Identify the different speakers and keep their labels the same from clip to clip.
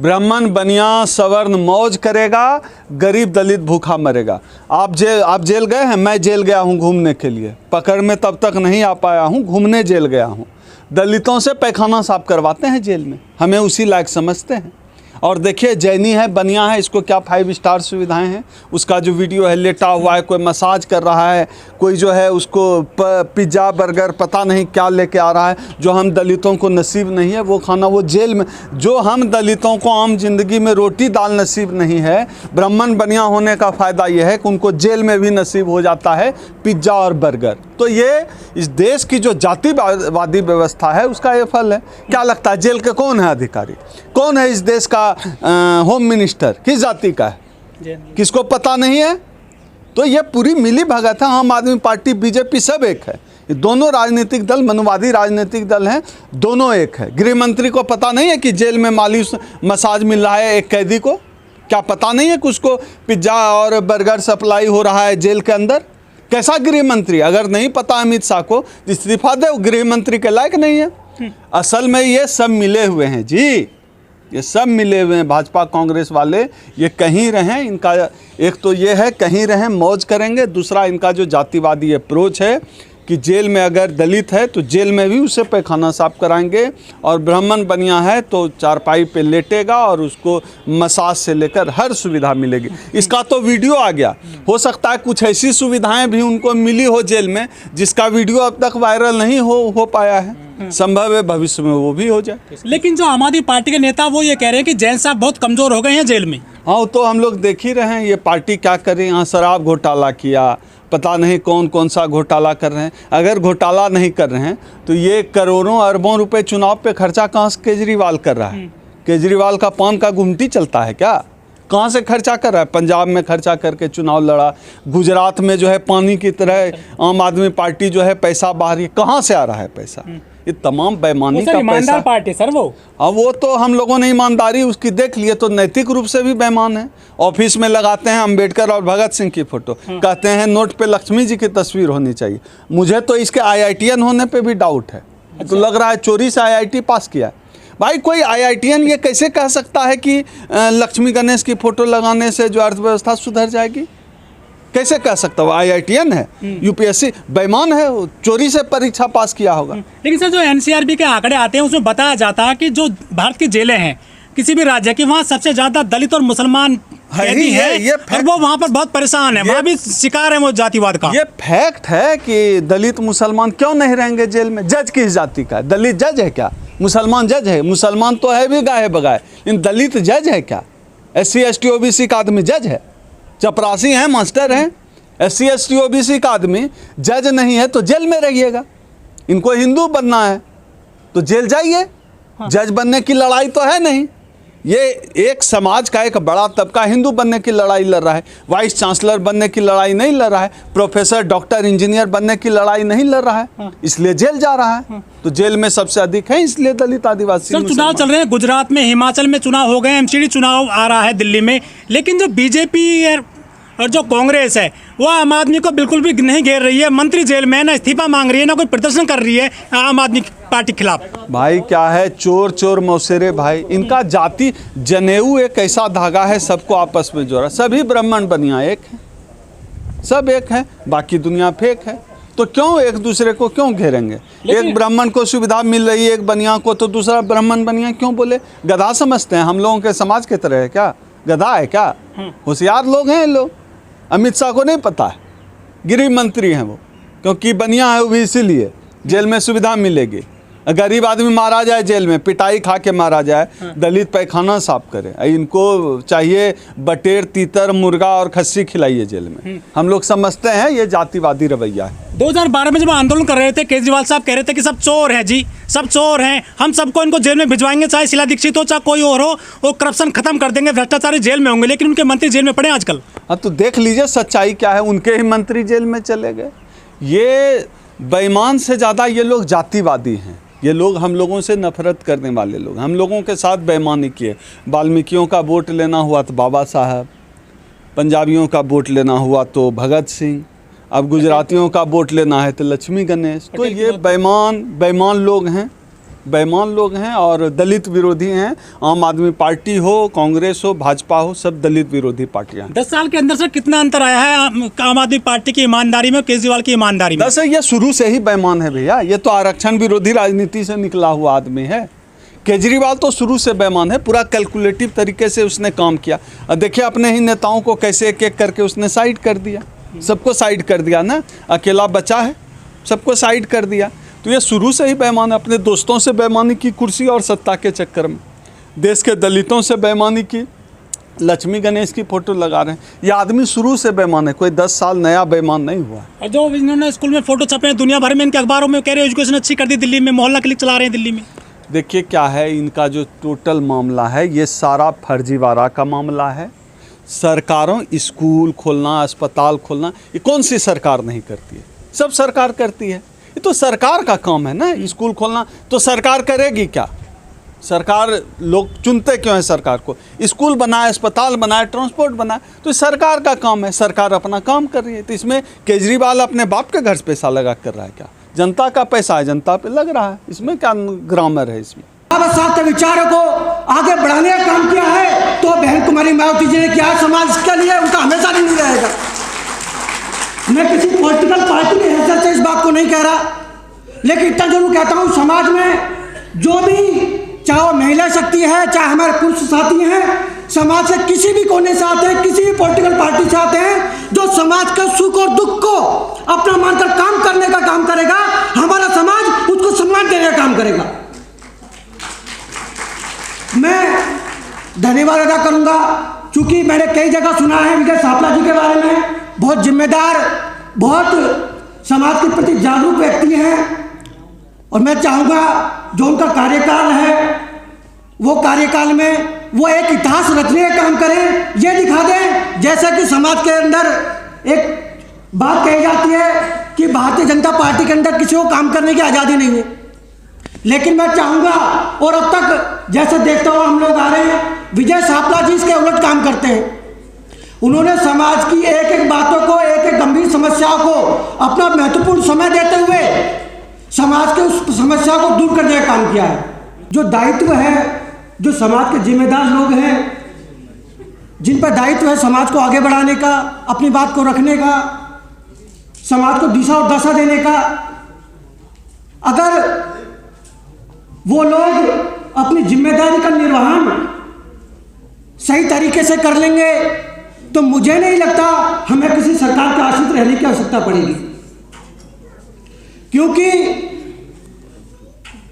Speaker 1: ब्राह्मण बनिया सवर्ण मौज करेगा, गरीब दलित भूखा मरेगा। आप जेल गए हैं? मैं जेल गया हूं घूमने के लिए, पकड़ में तब तक नहीं आ पाया हूं, घूमने जेल गया हूं। दलितों से पैखाना साफ करवाते हैं जेल में, हमें उसी लायक समझते हैं। और देखिए जैनी है, बनिया है, इसको क्या 5 स्टार सुविधाएं हैं। उसका जो वीडियो है लेटा हुआ है, कोई मसाज कर रहा है, कोई जो है उसको पिज़्ज़ा बर्गर पता नहीं क्या लेके आ रहा है, जो हम दलितों को नसीब नहीं है वो खाना, वो जेल में। जो हम दलितों को आम जिंदगी में रोटी दाल नसीब नहीं है, ब्राह्मण बनिया होने का फ़ायदा ये है कि उनको जेल में भी नसीब हो जाता है पिज़्ज़ा और बर्गर। तो ये इस देश की जो जातिवादी व्यवस्था है उसका ये फल है। क्या लगता है जेल के कौन है अधिकारी? कौन है इस देश का होम मिनिस्टर? किस जाति का है? किसको पता नहीं है? तो ये पूरी मिली भगत है। आम आदमी पार्टी, बीजेपी सब एक है। ये दोनों राजनीतिक दल मनुवादी राजनीतिक दल हैं, दोनों एक है। गृह मंत्री को पता नहीं है कि जेल में मालिश मसाज मिल रहा है एक कैदी को? क्या पता नहीं है कि उसको पिज्ज़ा और बर्गर सप्लाई हो रहा है जेल के अंदर? कैसा गृह मंत्री? अगर नहीं पता अमित शाह को इस्तीफा दे, गृह मंत्री के लायक नहीं है। असल में ये सब मिले हुए हैं जी, ये सब मिले हुए हैं भाजपा कांग्रेस वाले। ये कहीं रहें, इनका एक तो ये है कहीं रहें मौज करेंगे, दूसरा इनका जो जातिवादी अप्रोच है कि जेल में अगर दलित है तो जेल में भी उसे पैखाना साफ कराएंगे, और ब्राह्मण बनिया है तो चारपाई पे लेटेगा और उसको मसाज से लेकर हर सुविधा मिलेगी। इसका तो वीडियो आ गया। हो सकता है कुछ ऐसी सुविधाएं भी उनको मिली हो जेल में जिसका वीडियो अब तक वायरल नहीं हो पाया है। संभव है भविष्य में वो भी हो जाए।
Speaker 2: लेकिन जो आम आदमी पार्टी के नेता वो ये कह रहे हैं कि जैन साहब बहुत कमजोर हो गए हैं जेल में।
Speaker 1: हाँ, तो हम लोग देख ही रहे हैं ये पार्टी क्या कर रही है। यहाँ शराब घोटाला किया, पता नहीं कौन कौन सा घोटाला कर रहे हैं। अगर घोटाला नहीं कर रहे हैं तो ये करोड़ों अरबों रुपए चुनाव पे खर्चा कहाँ से केजरीवाल कर रहा है? केजरीवाल का पान का गुमटी चलता है क्या? कहाँ से खर्चा कर रहा है? पंजाब में खर्चा करके चुनाव लड़ा, गुजरात में जो है पानी की तरह आम आदमी पार्टी जो है पैसा बाहर, कहाँ से आ रहा है पैसा? ये तमाम बेईमानी का पैसा।
Speaker 2: पार्टी सर वो।
Speaker 1: अब वो तो हम लोगों ने ईमानदारी उसकी देख लिए, तो नैतिक रूप से भी बेईमान है। ऑफिस में लगाते हैं अंबेडकर और भगत सिंह की फोटो, कहते हैं नोट पे लक्ष्मी जी की तस्वीर होनी चाहिए। मुझे तो इसके IITN होने पे भी डाउट है। तो लग रहा है चोरी से IIT पास किया है। भाई कोई IITN ये कैसे कह सकता है कि लक्ष्मी गणेश की फोटो लगाने से जो अर्थव्यवस्था सुधर जाएगी? कैसे कह सकता हो? IITN है, UPSC बेईमान है, चोरी से परीक्षा पास किया होगा।
Speaker 2: लेकिन सर जो NCRB के आंकड़े आते हैं उसमें बताया जाता है कि जो भारत की जेलें हैं किसी भी राज्य की, वहाँ सबसे ज्यादा दलित और मुसलमान कैदी है,
Speaker 1: ये
Speaker 2: और वो वहाँ पर बहुत परेशान है, वहाँ भी शिकार है वो जातिवाद का।
Speaker 1: ये फैक्ट है कि दलित मुसलमान क्यों नहीं रहेंगे जेल में? जज किस जाति का है? दलित जज है क्या? मुसलमान जज है? मुसलमान तो है भी गाये बगाए, लेकिन दलित जज है क्या? SC ST OBC का आदमी जज है? चपरासी हैं, मास्टर हैं। SC ST OBC का आदमी जज नहीं है तो जेल में रहिएगा। इनको हिंदू बनना है तो जेल जाइए। जज बनने की लड़ाई तो है नहीं। ये एक समाज का एक बड़ा तबका हिंदू बनने की लड़ाई लड़ रहा है, वाइस चांसलर बनने की लड़ाई नहीं लड़ रहा है, प्रोफेसर डॉक्टर इंजीनियर बनने की लड़ाई नहीं लड़ रहा है, इसलिए जेल जा रहा है। तो जेल में सबसे अधिक है इसलिए दलित आदिवासी।
Speaker 2: सर चुनाव चल रहे हैं, गुजरात में, हिमाचल में चुनाव हो गए, MCD चुनाव आ रहा है दिल्ली में, लेकिन जो बीजेपी और जो कांग्रेस है वो आम आदमी को बिल्कुल भी नहीं घेर रही है। मंत्री जेल में ना इस्तीफा मांग रही है, ना कोई प्रदर्शन कर रही है आम आदमी पार्टी के खिलाफ। भाई
Speaker 1: क्या है, चोर चोर मौसेरे भाई। इनका जाति जनेऊ एक ऐसा धागा है सबको आपस में जोड़ा। सभी ब्राह्मण बनिया एक है, सब एक है, बाकी दुनिया फेक है। तो क्यों एक दूसरे को क्यों घेरेंगे? एक ब्राह्मण को सुविधा मिल रही है एक बनिया को, तो दूसरा ब्राह्मण बनिया क्यों बोले? गधा समझते हैं? हम लोगों के समाज के तरह है क्या? गधा है क्या? होशियार लोग हैं लोग। अमित शाह को नहीं पता है, गृह मंत्री हैं वो, क्योंकि बनिया है वो भी इसीलिए जेल में सुविधा मिलेगी। गरीब आदमी मारा जाए जेल में, पिटाई खा के मारा जाए, दलित पैखाना साफ करे। इनको चाहिए बटेर, तीतर, मुर्गा और खस्सी खिलाइए जेल में। हम लोग समझते हैं ये जातिवादी रवैया है।
Speaker 2: 2012 में जब आंदोलन कर रहे थे केजरीवाल साहब कह रहे थे कि सब चोर हैं जी, सब चोर हैं, हम सबको इनको जेल में भिजवाएंगे, चाहे शीला दीक्षित हो चाहे कोई और हो, वो करप्शन खत्म कर देंगे, भ्रष्टाचारी जेल में होंगे। लेकिन उनके मंत्री जेल में पड़े आजकल।
Speaker 1: हाँ, तो देख लीजिए सच्चाई क्या है। उनके ही मंत्री जेल में चले गए। ये बेईमान से ज़्यादा ये लोग जातिवादी हैं। ये लोग हम लोगों से नफरत करने वाले लोग, हम लोगों के साथ बेईमानी किए। वाल्मीकियों का वोट लेना हुआ तो बाबा साहब, पंजाबियों का वोट लेना हुआ तो भगत सिंह, अब गुजरातियों का वोट लेना है तो लक्ष्मी गणेश। तो ये बेईमान लोग हैं। बेईमान लोग हैं और दलित विरोधी हैं। आम आदमी पार्टी हो, कांग्रेस हो, भाजपा हो, सब दलित विरोधी पार्टियां हैं।
Speaker 2: 10 साल के अंदर से कितना अंतर आया है आम आदमी पार्टी की ईमानदारी में और केजरीवाल की ईमानदारी में?
Speaker 1: दरअसल ये शुरू से ही बेईमान है भैया, ये तो आरक्षण विरोधी राजनीति से निकला हुआ आदमी है। केजरीवाल तो शुरू से बेईमान है, पूरा कैलकुलेटिव तरीके से उसने काम किया। और देखिए अपने ही नेताओं को कैसे एक एक करके उसने साइड कर दिया, सबको साइड कर दिया ना, अकेला बचा है, सबको साइड कर दिया। तो ये शुरू से ही बेईमान है, अपने दोस्तों से बेईमानी की कुर्सी और सत्ता के चक्कर में, देश के दलितों से बेईमानी की, लक्ष्मी गणेश की फोटो लगा रहे हैं। ये आदमी शुरू से बेईमान है, कोई 10 साल नया बेईमान नहीं हुआ।
Speaker 2: और जो इन्होंने स्कूल में फोटो छपे हैं दुनिया भर में, इनके अखबारों में कह रहे हैं एजुकेशन अच्छी कर दी दिल्ली में, मोहल्ला क्लिनिक चला रहे हैं दिल्ली में।
Speaker 1: देखिए क्या है, इनका जो टोटल मामला है ये सारा फर्जीवाड़ा का मामला है। सरकारों स्कूल खोलना, अस्पताल खोलना, ये कौन सी सरकार नहीं करती है? सब सरकार करती है, ये तो सरकार का काम है ना। स्कूल खोलना तो सरकार करेगी क्या? सरकार, लोग चुनते क्यों है सरकार को? स्कूल बनाए, अस्पताल बनाए, ट्रांसपोर्ट बनाए, तो सरकार का काम है, सरकार अपना काम कर रही है। तो इसमें केजरीवाल अपने बाप के घर से पैसा लगा कर रहा है क्या? जनता का पैसा है, जनता पे लग रहा है, इसमें क्या ग्रामर है इसमें?
Speaker 3: बाबा साहब के विचारों को आगे बढ़ाने का काम किया है, तो बहन कुमारी मायावती जी ने किया समाज के लिए, उनका हमेशा नहीं रहेगा। मैं किसी पॉलिटिकल पार्टी की हैसियत से इस बात को नहीं कह रहा, लेकिन इतना जरूर कहता हूँ, समाज में जो भी, चाहे वो महिला शक्ति है, चाहे हमारे पुरुष साथी हैं, समाज से किसी भी कोने से आते हैं, किसी भी पॉलिटिकल पार्टी से आते हैं, जो समाज के सुख और दुख को अपना मानकर काम करने का काम करेगा, हमारा समाज उसको सम्मान देने का काम करेगा। मैं धन्यवाद अदा करूंगा, क्योंकि मैंने कई जगह सुना है विजय सापला जी के बारे में, बहुत जिम्मेदार, बहुत समाज के प्रति जागरूक व्यक्ति हैं। और मैं चाहूँगा जो उनका कार्यकाल है, वो कार्यकाल में वो एक इतिहास रचने का काम करें, ये दिखा दें, जैसा कि समाज के अंदर एक बात कही जाती है कि भारतीय जनता पार्टी के अंदर किसी को काम करने की आज़ादी नहीं है। लेकिन मैं चाहूँगा, और अब तक जैसे देखता हुआ हम लोग आ रहे हैं, विजय सापला जी इसके उलट काम करते हैं। उन्होंने समाज की एक एक बातों को, एक एक गंभीर समस्याओं को अपना महत्वपूर्ण समय देते हुए समाज के उस समस्या को दूर करने का काम किया है। जो दायित्व है, जो समाज के जिम्मेदार लोग हैं, जिन पर दायित्व है समाज को आगे बढ़ाने का, अपनी बात को रखने का, समाज को दिशा और दशा देने का, अगर वो लोग अपनी जिम्मेदारी का निर्वहन सही तरीके से कर लेंगे, तो मुझे नहीं लगता हमें किसी सरकार के आश्रित रहने की आवश्यकता पड़ेगी। क्योंकि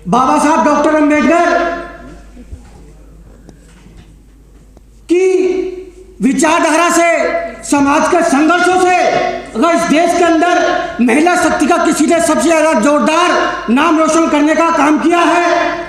Speaker 3: बाबा साहब डॉक्टर अंबेडकर की विचारधारा से, समाज के संघर्षों से, अगर इस देश के अंदर महिला शक्ति का किसी ने सबसे ज्यादा जोरदार नाम रोशन करने का काम किया है।